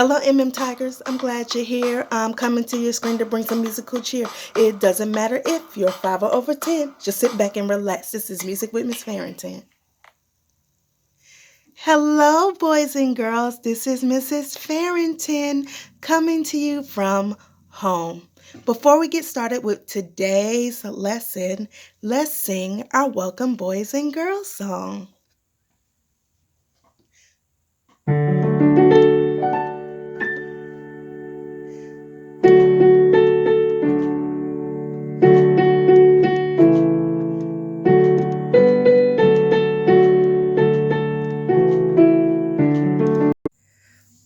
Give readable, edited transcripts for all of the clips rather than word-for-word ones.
Hello, Tigers. I'm glad you're here. I'm coming to your screen to bring some musical cheer. It doesn't matter if you're 5 or over 10. Just sit back and relax. This is Music with Miss Farrington. Hello, boys and girls. This is Mrs. Farrington coming to you from home. Before we get started with today's lesson, let's sing our Welcome Boys and Girls song.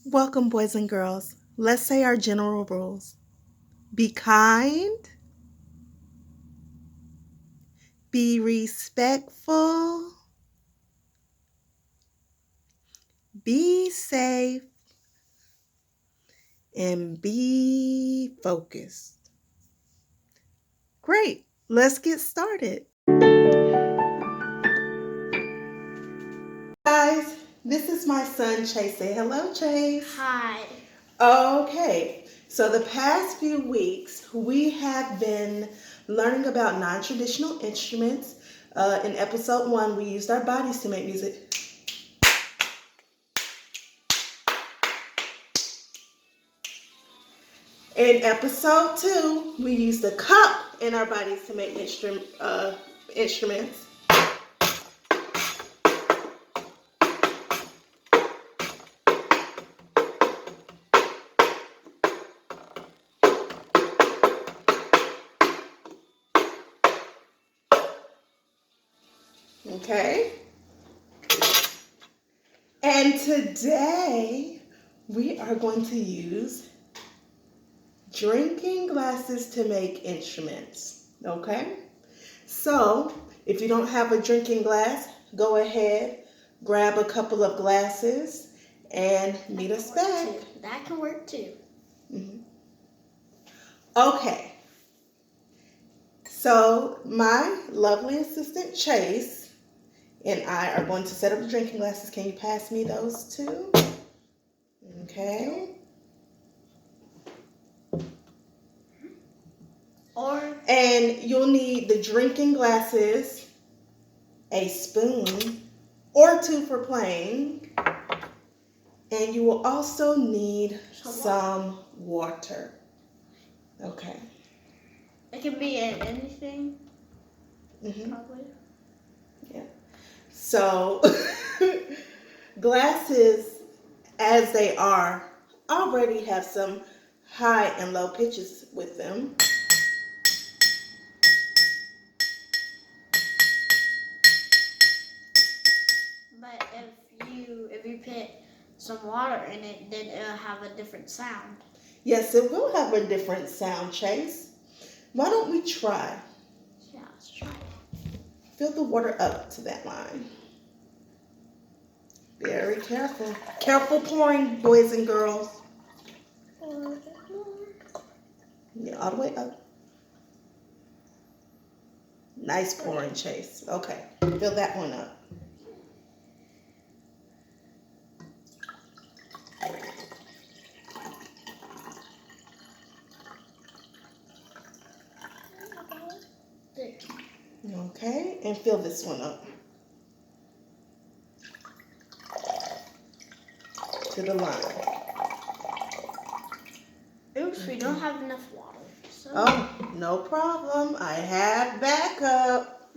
Welcome, boys and girls. Let's say our general rules. Be kind. Be respectful. Be safe. And be focused. Great. Let's get started. Guys, this is my son, Chase. Say hello, Chase. Hi. Okay, so the past few weeks, we have been learning about non-traditional instruments. In episode 1, we used our bodies to make music. In episode 2, we used the cup in our bodies to make instruments. Okay. And today we are going to use drinking glasses to make instruments. Okay? So, if you don't have a drinking glass, go ahead, grab a couple of glasses and meet us back. That can work too. Mm-hmm. Okay. So, my lovely assistant Chase and I are going to set up the drinking glasses. Can you pass me those two? Okay. And you'll need the drinking glasses, a spoon, or 2 for playing. And you will also need some water. Okay. It can be in anything. Mm-hmm. Probably. Yeah. So, glasses, as they are, already have some high and low pitches with them. But if you put some water in it, then it'll have a different sound. Yes, it will have a different sound, Chase. Why don't we try? Yeah, let's try it. Fill the water up to that line. Very careful. Careful pouring, boys and girls. Yeah, all the way up. Nice pouring, Chase. Okay, fill that one up. Okay, and fill this one up to the line. Oops, we don't have enough water. So. Oh, no problem. I have backup.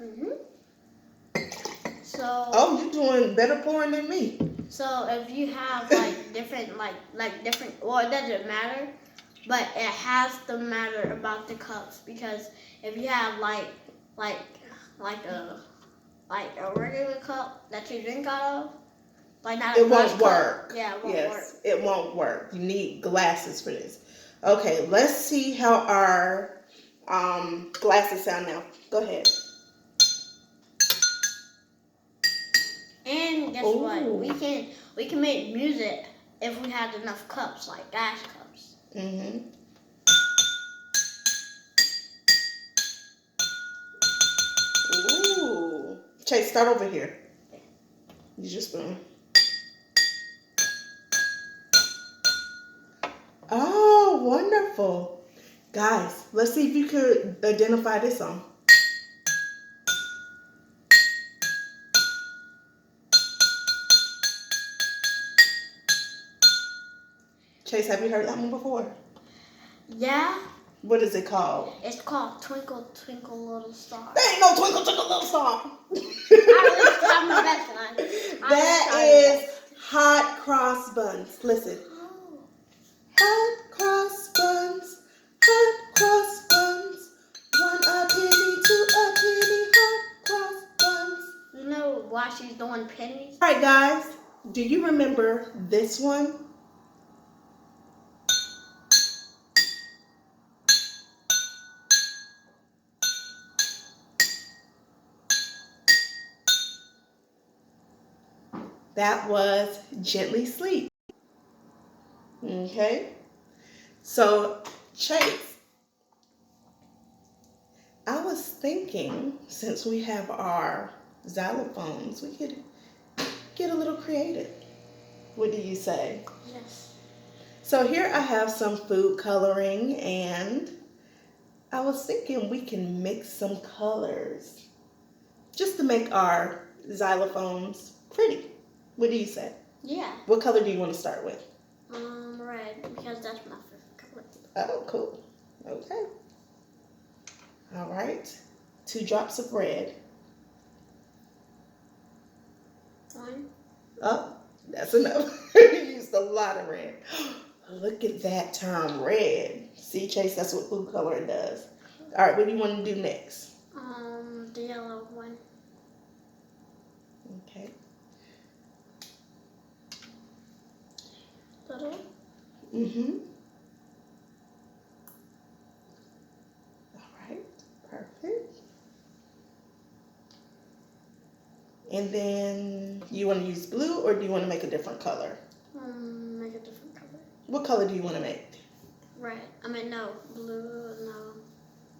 So. Oh, you're doing better pouring than me. So if you have different, well, it doesn't matter, but it has to matter about the cups, because if you have like a regular cup that you drink out of, it won't work. Yeah, it won't work. It won't work. You need glasses for this. Okay, let's see how our glasses sound now. Go ahead. And guess what? We can make music if we had enough cups, like gas cups. Mm-hmm. Ooh. Chase, start over here. Use your spoon. Oh, wonderful. Guys, let's see if you could identify this song. Chase, have you heard that one before? Yeah. What is it called? It's called Twinkle Twinkle Little Star. There ain't no Twinkle Twinkle Little Star. I try my best, guys. That is Hot Cross Buns. Listen. Oh. Hot cross buns, hot cross buns. 1 a penny, 2 a penny, hot cross buns. You know why she's doing pennies? All right, guys. Do you remember this one? That was Gently Sleep. Okay. So, Chase, I was thinking, since we have our xylophones, we could get a little creative. What do you say? Yes. So here I have some food coloring, and I was thinking we can mix some colors just to make our xylophones pretty. What do you say? Yeah. What color do you want to start with? Red, because that's my favorite color. Oh, cool. Okay. All right. 2 drops of red. 1. Oh, that's enough. You used a lot of red. Look at that turn red. See, Chase, that's what food coloring does. All right, what do you want to do next? The yellow one. Okay. That it? Mm-hmm. All right, perfect. And then you want to use blue, or do you want to make a different color? Make a different color. What color do you want to make? Red. No, blue, no.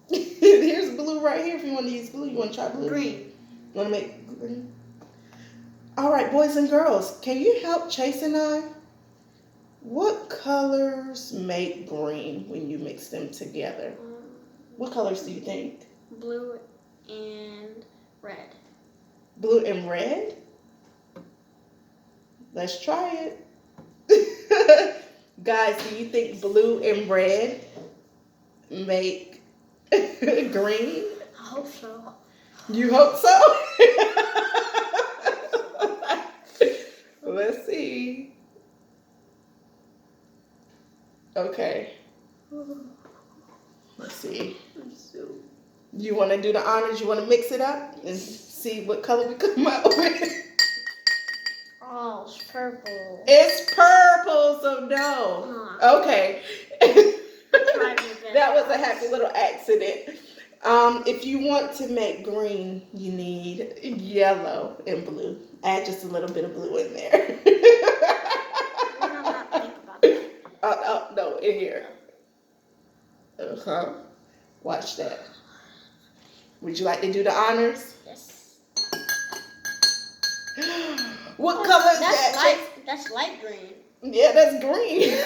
Here's blue right here. If you want to use blue, you want to try blue? Green. You want to make green? All right, boys and girls, can you help Chase and I? What colors make green when you mix them together? What colors do you think? Blue and red. Blue and red? Let's try it. Guys, do you think blue and red make green? I hope so. You hope so? Let's see. Okay. Let's see. You want to do the honors? You want to mix it up and see what color we come up with? Oh, it's purple. It's purple, so no. Okay. That was a happy little accident. If you want to make green, you need yellow and blue. Add just a little bit of blue in there. I'm not think about that. Oh, no, in here. Uh-huh. Watch that. Would you like to do the honors? Yes. What color is That's that? That's light green. Yeah, that's green.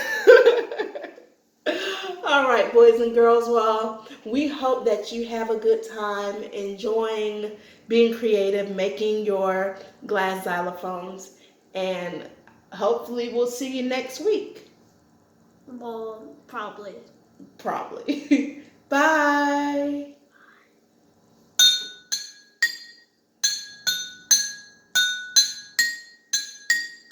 All right, boys and girls. Well, we hope that you have a good time enjoying being creative, making your glass xylophones, and hopefully we'll see you next week. Well, probably. Probably. Bye.